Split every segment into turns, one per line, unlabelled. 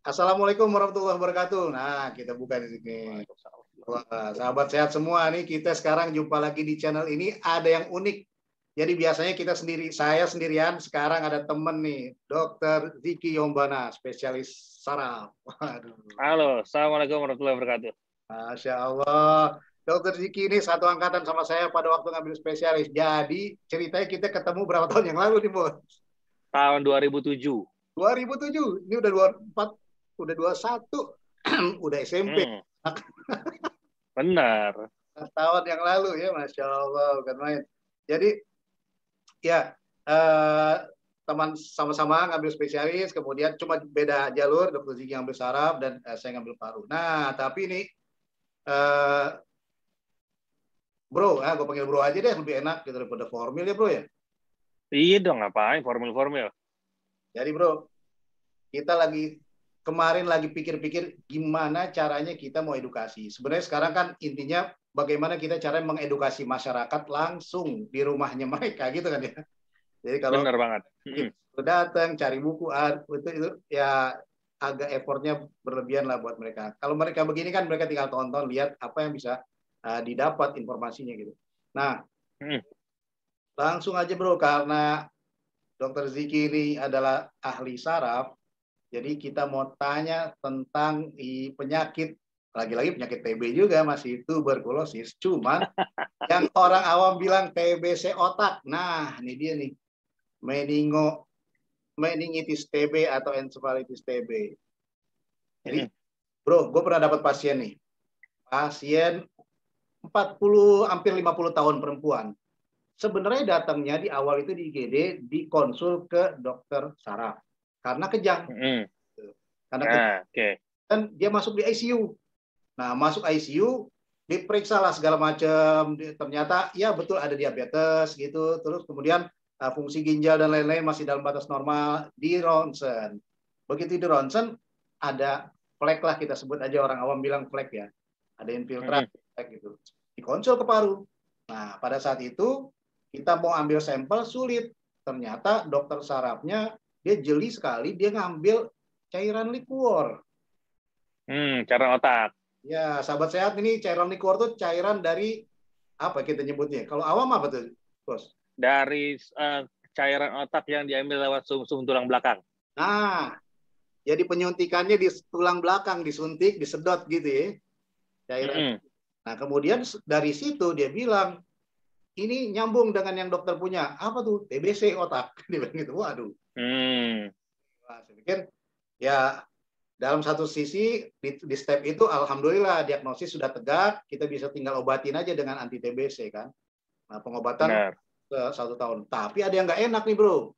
Assalamualaikum warahmatullahi wabarakatuh. Nah, kita buka di sini. Wah, sahabat sehat semua nih, kita sekarang jumpa lagi di channel ini. Ada yang unik. Jadi biasanya kita sendiri, saya sendirian. Sekarang ada temen nih, Dokter Ziki Yombana, spesialis saraf. Waduh,
Halo, Assalamualaikum warahmatullahi wabarakatuh.
Masya Allah. Dokter Ziki ini satu angkatan sama saya pada waktu ngambil spesialis. Jadi ceritanya kita ketemu berapa tahun yang lalu nih, Bos?
Tahun 2007.
2007. Ini udah 24, udah 21, udah SMP.
Hmm, benar.
Tahun yang lalu ya, Masya Allah, bukan main. Jadi ya, teman sama-sama ngambil spesialis, kemudian cuma beda jalur, dokter Ziki ngambil saraf dan saya ngambil paru. Nah, tapi ini eh, bro, gue panggil bro aja deh, lebih enak gitu daripada formil ya bro ya.
Iya dong, ngapain formil-formil?
Jadi bro, kita kemarin lagi pikir-pikir gimana caranya kita mau edukasi. Sebenarnya sekarang kan intinya bagaimana kita cara mengedukasi masyarakat langsung di rumahnya mereka gitu kan ya. Jadi kalau
Benar banget.
kita datang cari buku itu ya agak effortnya berlebihan lah buat mereka. Kalau mereka begini kan mereka tinggal tonton, lihat apa yang bisa didapat informasinya gitu. Nah,
Hmm.
langsung aja bro, karena Dokter Ziki ini adalah ahli saraf, jadi kita mau tanya tentang penyakit, lagi-lagi penyakit TB juga, masih tuberkulosis. Cuman yang orang awam bilang TBC otak. Nah, ini dia nih, meningitis TB atau encephalitis TB. Jadi, bro, gue pernah dapat pasien nih. Pasien 40, hampir 50 tahun perempuan. Sebenarnya datangnya di awal itu di IGD, dikonsul ke dokter saraf. Karena kejang. Karena kejang.
Okay.
Dan dia masuk di ICU. Nah, masuk ICU, diperiksa lah segala macam. Ternyata, ya betul ada diabetes gitu. Terus kemudian fungsi ginjal dan lain-lain masih dalam batas normal, di ronsen. Begitu di ronsen, ada flek lah, kita sebut aja, orang awam bilang flek ya. Ada infiltrasi gitu. Dikonsul ke paru. Nah, pada saat itu kita mau ambil sampel sulit. Ternyata dokter sarafnya dia jeli sekali, dia ngambil cairan liquor.
Cairan otak.
Ya, sahabat sehat, ini cairan liquor tuh cairan dari apa kita nyebutnya? Kalau awam apa tuh, Bos?
Dari cairan otak yang diambil lewat sumsum tulang belakang.
Nah, jadi penyuntikannya di tulang belakang, disuntik, disedot gitu ya, cairan. Nah, kemudian dari situ dia bilang, ini nyambung dengan yang dokter punya. Apa tuh? TBC otak. Dia bilang gitu. Waduh. Wah, saya pikir ya dalam satu sisi di step itu alhamdulillah diagnosis sudah tegak, kita bisa tinggal obatin aja dengan anti TBC kan. Nah, pengobatan 1 tahun. Tapi ada yang nggak enak nih bro.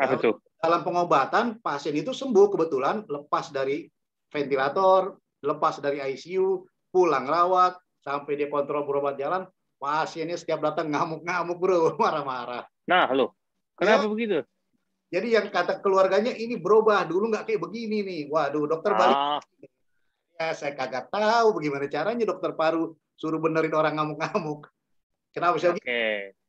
Apa tuh?
Dalam pengobatan pasien itu sembuh kebetulan, lepas dari ventilator, lepas dari ICU, pulang rawat, sampai dia kontrol berobat jalan, pasiennya setiap datang ngamuk-ngamuk bro, marah-marah.
Nah lo, kenapa begitu?
Jadi yang kata keluarganya ini berubah, dulu nggak kayak begini nih. Waduh, dokter balik. Ya, saya kagak tahu bagaimana caranya dokter paru suruh benerin orang ngamuk-ngamuk. Kenapa sih?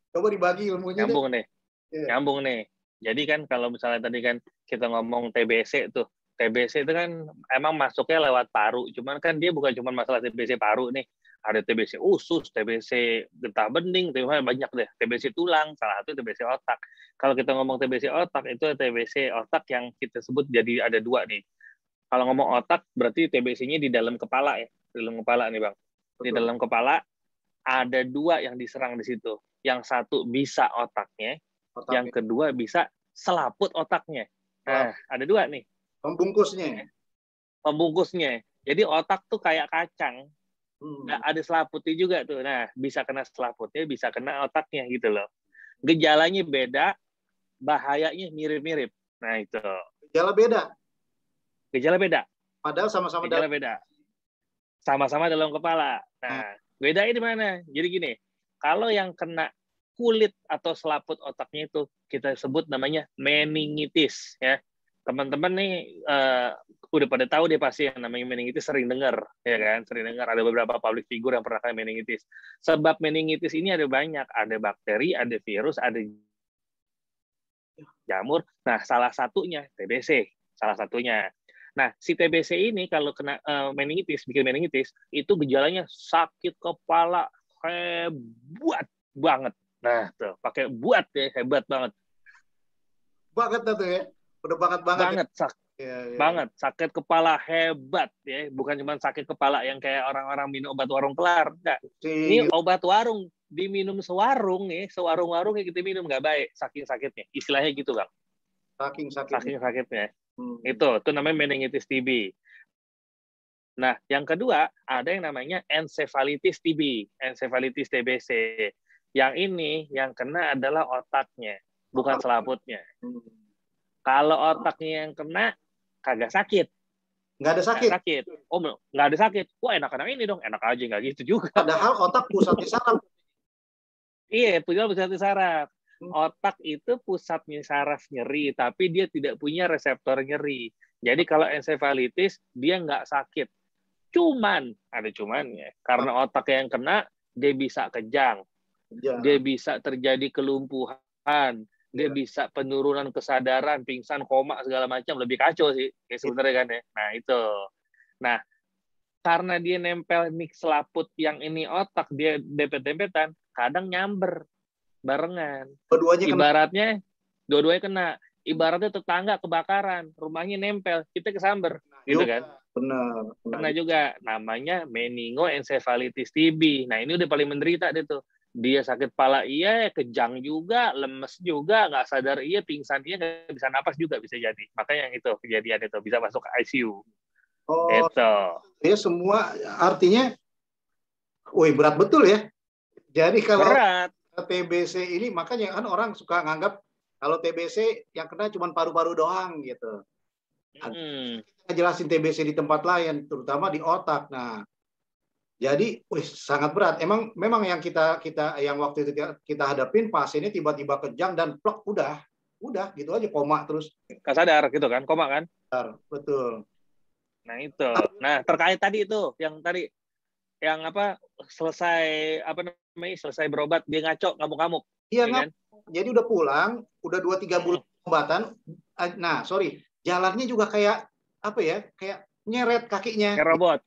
Coba dibagi ilmunya
Nyambung nih. Nyambung nih. Jadi kan kalau misalnya tadi kan kita ngomong TBC tuh. TBC itu kan emang masuknya lewat paru. Cuman kan dia bukan cuma masalah TBC paru nih. Ada TBC usus, TBC getah bening, banyak deh. TBC tulang, salah satu TBC otak. Kalau kita ngomong TBC otak, itu TBC otak yang kita sebut jadi ada dua nih. Kalau ngomong otak, berarti TBC-nya di dalam kepala ya. Di dalam kepala nih Bang. Di dalam kepala ada dua yang diserang di situ. Yang satu bisa otaknya, yang kedua bisa selaput otaknya. Nah, ada dua nih. Pembungkusnya. Jadi otak tuh kayak kacang. Nah, ada selaputnya juga tuh. Nah, bisa kena selaputnya, bisa kena otaknya gitu loh. Gejalanya beda, bahayanya mirip-mirip. Nah, itu. Gejala beda.
Padahal sama-sama
gejala beda. Sama-sama dalam kepala. Nah, bedanya di mana? Jadi gini, kalau yang kena kulit atau selaput otaknya itu kita sebut namanya meningitis ya. Teman-teman nih udah pada tahu deh pasti yang namanya meningitis, sering dengar ya kan, sering dengar ada beberapa public figure yang pernah kena meningitis. Sebab meningitis ini ada banyak, ada bakteri, ada virus, ada jamur. Nah, salah satunya TBC, salah satunya. Nah, si TBC ini kalau kena meningitis, bikin meningitis, itu gejalanya sakit kepala hebat banget. Nah, tuh pakai buat ya, hebat banget.
Banget tuh ya. Udah banget banget
Banget,
ya. Ya, ya.
banget. Sakit kepala hebat ya, bukan cuma sakit kepala yang kayak orang-orang minum obat warung kelar. Enggak. Ini obat warung diminum sewarung nih, sewarung-warung yang kita minum nggak baik, saking sakitnya. Istilahnya gitu, Bang.
Saking sakitnya.
Saking sakitnya. Itu namanya meningitis TB. Nah, yang kedua, ada yang namanya encephalitis TB, encephalitis TBC. Yang ini, yang kena adalah otaknya, bukan selaputnya. Kalau otaknya yang kena, kagak sakit.
Nggak ada sakit?
Nggak sakit. Oh, nggak ada sakit. Wah, enak-enak ini dong. Enak aja, nggak gitu juga.
Padahal otak pusatnya saraf.
Iya, pusatnya saraf. Otak itu pusatnya saraf nyeri, tapi dia tidak punya reseptor nyeri. Jadi kalau encephalitis, dia nggak sakit. Cuman, ada cumannya. Karena otak yang kena, dia bisa kejang. Dia bisa terjadi kelumpuhan. Dia bisa penurunan kesadaran, pingsan, koma, segala macam. Lebih kacau sih, sebenarnya kan ya. Nah, itu. Nah, karena dia nempel nih selaput yang ini otak, dia dempet-dempetan, kadang nyamber barengan. Ibaratnya, dua-duanya kena. Ibaratnya tetangga kebakaran, rumahnya nempel, kita kesamber. Gitu kan?
Benar.
Kena juga. Namanya meningoencephalitis TB. Nah, ini udah paling menderita deh tuh. Dia sakit kepala iya, kejang juga, lemes juga, nggak sadar iya, pingsan iya, nggak bisa napas juga bisa jadi. Makanya yang itu kejadian itu bisa masuk ke ICU.
Oh,
itu.
Ya semua artinya, wih berat betul ya. Jadi kalau
berat.
TBC ini, makanya kan orang suka nganggap kalau TBC yang kena cuma paru-paru doang gitu. Kita jelasin TBC di tempat lain, terutama di otak. Nah, jadi, sangat berat. Memang yang kita yang waktu itu kita hadapin pasiennya tiba-tiba kejang dan plok udah gitu aja koma terus.
Nggak sadar gitu kan, koma kan?
Betul.
Nah itu. Nah terkait tadi itu, yang tadi yang apa selesai berobat dia ngaco ngamuk-ngamuk.
Iya
kan?
Jadi udah pulang, udah 2-3 bulan pengobatan. Nah sorry, jalannya juga kayak apa ya? Kayak nyeret kakinya.
Kayak robot,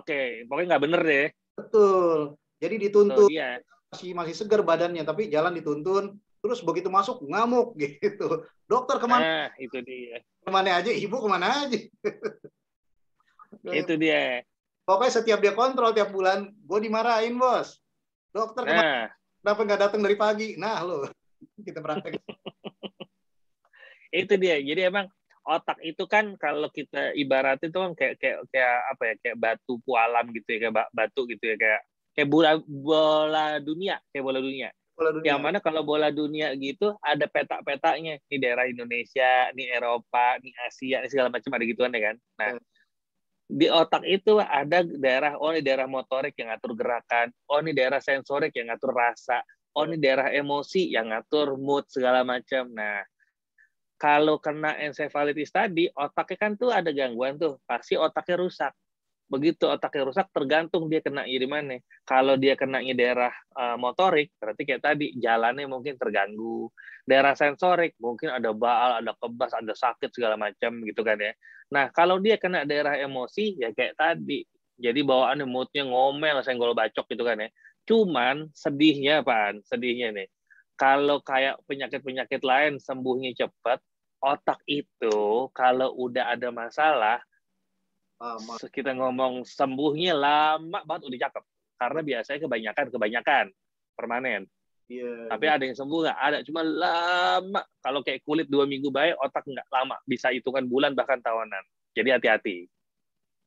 oke. Pokoknya nggak bener deh.
Betul. Jadi dituntun,
iya.
masih segar badannya, tapi jalan dituntun. Terus begitu masuk ngamuk gitu. Dokter kemana?
Nah, itu dia.
Kemana aja, ibu kemana aja.
Itu dia.
Pokoknya setiap dia kontrol tiap bulan, gue dimarahin bos. Dokter kemana? Kenapa nggak datang dari pagi? Nah lo, kita praktek.
Itu dia. Jadi emang otak itu kan kalau kita ibarat itu kan kayak apa ya, kayak batu pualam gitu ya, kayak batu gitu ya, kayak bola dunia. Yang mana kalau bola dunia gitu ada peta-petanya, ini daerah Indonesia, ini Eropa, ini Asia, ini segala macam ada gituan ya kan. Nah, di otak itu ada daerah, ini daerah motorik yang ngatur gerakan, ini daerah sensorik yang ngatur rasa, ini daerah emosi yang ngatur mood segala macam. Nah, kalau kena encephalitis tadi, otaknya kan tuh ada gangguan tuh, pasti otaknya rusak. Begitu otaknya rusak, tergantung dia kena di mana. Kalau dia kena daerah motorik, berarti kayak tadi, jalannya mungkin terganggu. Daerah sensorik, mungkin ada baal, ada kebas, ada sakit, segala macam gitu kan ya. Nah, kalau dia kena daerah emosi, ya kayak tadi. Jadi bawaannya moodnya ngomel, senggol bacok gitu kan ya. Cuman sedihnya apaan? Sedihnya nih. Kalau kayak penyakit-penyakit lain sembuhnya cepat, otak itu kalau udah ada masalah, kita ngomong sembuhnya lama banget, udah cakep. Karena biasanya kebanyakan permanen. Tapi ada yang sembuh nggak? Ada, cuma lama. Kalau kayak kulit 2 minggu baik, otak nggak lama. Bisa hitungan bulan bahkan tahunan. Jadi hati-hati.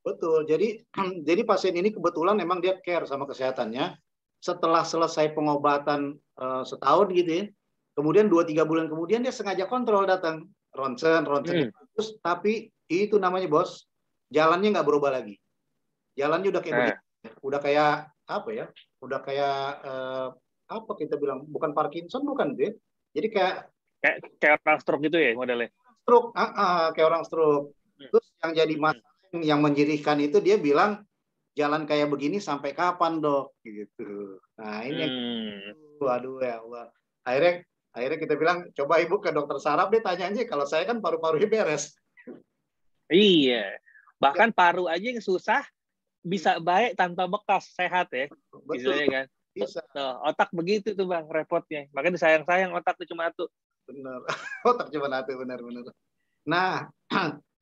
Betul. Jadi pasien ini kebetulan memang dia care sama kesehatannya. Setelah selesai pengobatan setahun gitu ya, kemudian 2-3 bulan kemudian dia sengaja kontrol datang. Ronsen terus, tapi itu namanya bos, jalannya nggak berubah lagi. Jalannya udah kayak begini. Udah kayak apa ya? Udah kayak apa kita bilang? Bukan Parkinson, bukan deh. Jadi kayak
orang stroke gitu ya modelnya.
Stroke, kayak orang stroke. Terus yang jadi masalah yang menjadikan itu dia bilang jalan kayak begini sampai kapan dok? Gitu. Nah ini waduh ya Allah. Akhirnya kita bilang coba ibu ke dokter saraf deh tanya aja. Kalau saya kan paru-parunya beres.
Iya. Bahkan paru aja yang susah bisa baik tanpa bekas, sehat ya.
Betul,
Istilahnya kan.
bisa.
Tuh, otak begitu tuh Bang, repotnya. Makanya disayang-sayang otak tuh cuma satu.
Benar. Otak cuma satu, benar-benar. Nah,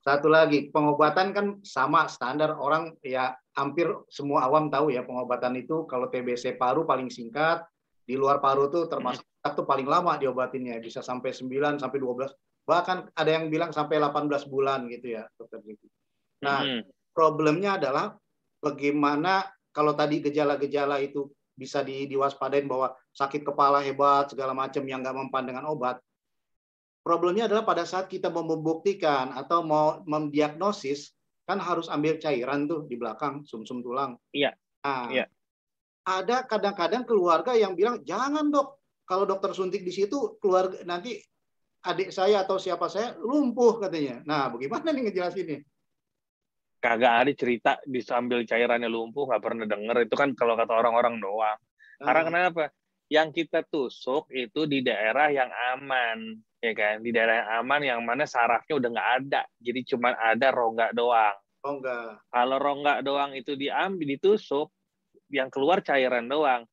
satu lagi, pengobatan kan sama standar orang ya, hampir semua awam tahu ya, pengobatan itu kalau TBC paru paling singkat, di luar paru tuh termasuk tuh paling lama diobatinnya, bisa sampai 9 sampai 12, bahkan ada yang bilang sampai 18 bulan gitu ya, dokter Diki. Nah, problemnya adalah bagaimana kalau tadi gejala-gejala itu bisa diwaspadain bahwa sakit kepala hebat segala macam yang nggak mempan dengan obat. Problemnya adalah pada saat kita mau membuktikan atau mau mendiagnosis, kan harus ambil cairan tuh di belakang sumsum tulang.
Iya.
Nah,
Iya.
ada kadang-kadang keluarga yang bilang, jangan dok, kalau dokter suntik di situ, keluarga nanti adik saya atau siapa saya lumpuh katanya. Nah, bagaimana nih ngejelasinnya?
Kagak ada cerita disambil cairannya lumpuh, nggak pernah denger. Itu kan kalau kata orang-orang doang. Karena kenapa? Yang kita tusuk itu di daerah yang aman, ya kan? Di daerah yang aman, yang mana sarafnya udah nggak ada. Jadi cuma ada rongga doang.
Rongga.
Kalau rongga doang itu ditusuk, yang keluar cairan doang.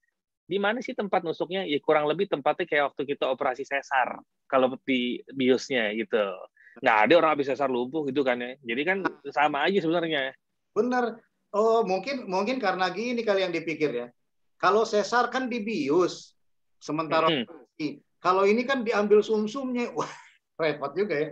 Di mana sih tempat nusuknya? Ya kurang lebih tempatnya kayak waktu kita operasi sesar. Kalau di biusnya gitu. Nggak ada orang habis sesar lumpuh gitu kan ya. Jadi kan sama aja sebenarnya.
Bener. Oh, mungkin karena gini kali yang dipikir ya. Kalau sesar kan dibius, sementara kalau ini kan diambil sumsumnya, wah repot juga ya.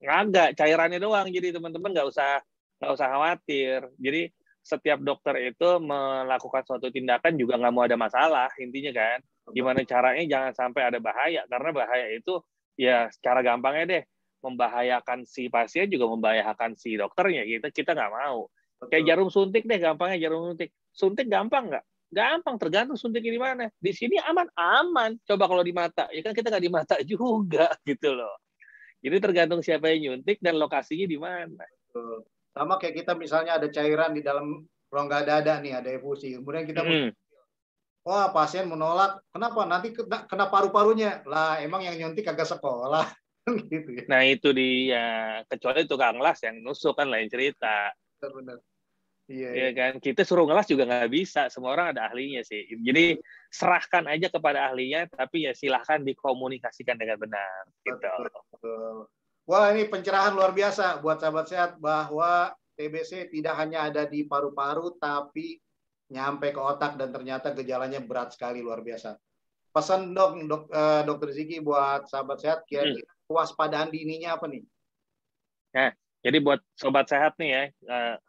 Nggak, cairannya doang. Jadi teman-teman nggak usah khawatir. Jadi setiap dokter itu melakukan suatu tindakan juga nggak mau ada masalah intinya kan. Gimana caranya jangan sampai ada bahaya, karena bahaya itu ya secara gampangnya deh membahayakan si pasien juga membahayakan si dokternya. Kita nggak mau.
Betul.
Kayak jarum suntik deh, gampangnya jarum suntik. Suntik gampang nggak? Gampang, tergantung suntiknya di mana. Di sini aman. Coba kalau di mata, ya kan kita nggak di mata juga gitu loh. Jadi tergantung siapa yang nyuntik dan lokasinya di mana.
Betul. Sama kayak kita misalnya ada cairan di dalam rongga dada nih, ada efusi. Kemudian kita wah pasien menolak, kenapa? Nanti kena paru-parunya. Lah emang yang nyuntik kagak sekolah. Gitu ya.
Nah itu dia, kecuali tukang las yang nusuk kan lain cerita.
Benar-benar. Iya,
Ya kan, kita suruh ngelas juga nggak bisa. Semua orang ada ahlinya sih. Jadi serahkan aja kepada ahlinya, tapi ya silahkan dikomunikasikan dengan benar. Gitu.
Betul. Wah, ini pencerahan luar biasa buat sahabat sehat bahwa TBC tidak hanya ada di paru-paru, tapi nyampe ke otak dan ternyata gejalanya berat sekali, luar biasa. Pesan dokter Ziki buat sahabat sehat, kira-kira kewaspadaan dininya apa nih?
Nah, jadi buat sobat sehat nih ya,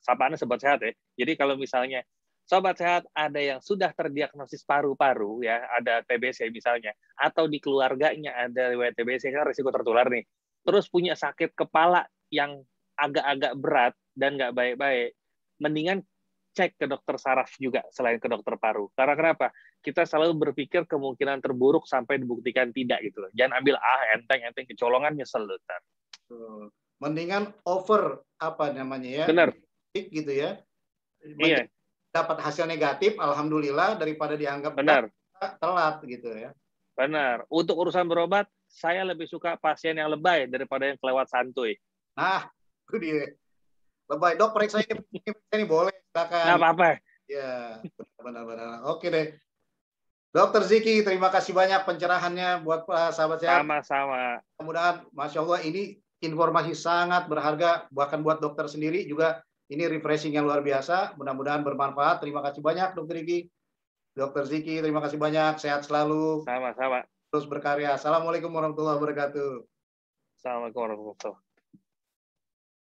sapaannya sobat sehat ya. Jadi kalau misalnya sobat sehat ada yang sudah terdiagnosis paru-paru ya, ada TBC misalnya, atau di keluarganya ada riwayat TBC, kan risiko tertular nih. Terus punya sakit kepala yang agak-agak berat dan nggak baik-baik, mendingan cek ke dokter saraf juga selain ke dokter paru. Karena kenapa? Kita selalu berpikir kemungkinan terburuk sampai dibuktikan tidak gitu loh. Jangan ambil enteng-enteng kecolongan, nyesel loh.
Mendingan over apa namanya ya?
Benar.
Gitu ya.
Iya.
Dapat hasil negatif, alhamdulillah, daripada dianggap telat gitu ya.
Benar. Untuk urusan berobat, saya lebih suka pasien yang lebay daripada yang kelewat santuy.
Nah, itu dia. Lebay, dok, periksa ini boleh, silakan.
Nggak apa-apa.
Ya, benar-benar. Oke deh. Dokter Ziki, terima kasih banyak pencerahannya buat sahabat sehat.
Sama-sama.
Mudah-mudahan, Masya Allah, ini informasi sangat berharga, bahkan buat dokter sendiri juga ini refreshing yang luar biasa. Mudah-mudahan bermanfaat. Terima kasih banyak, Dokter Ziki. Dokter Ziki, terima kasih banyak. Sehat selalu.
Sama-sama.
Terus berkarya. Assalamualaikum warahmatullahi wabarakatuh.
Assalamualaikum warahmatullahi wabarakatuh.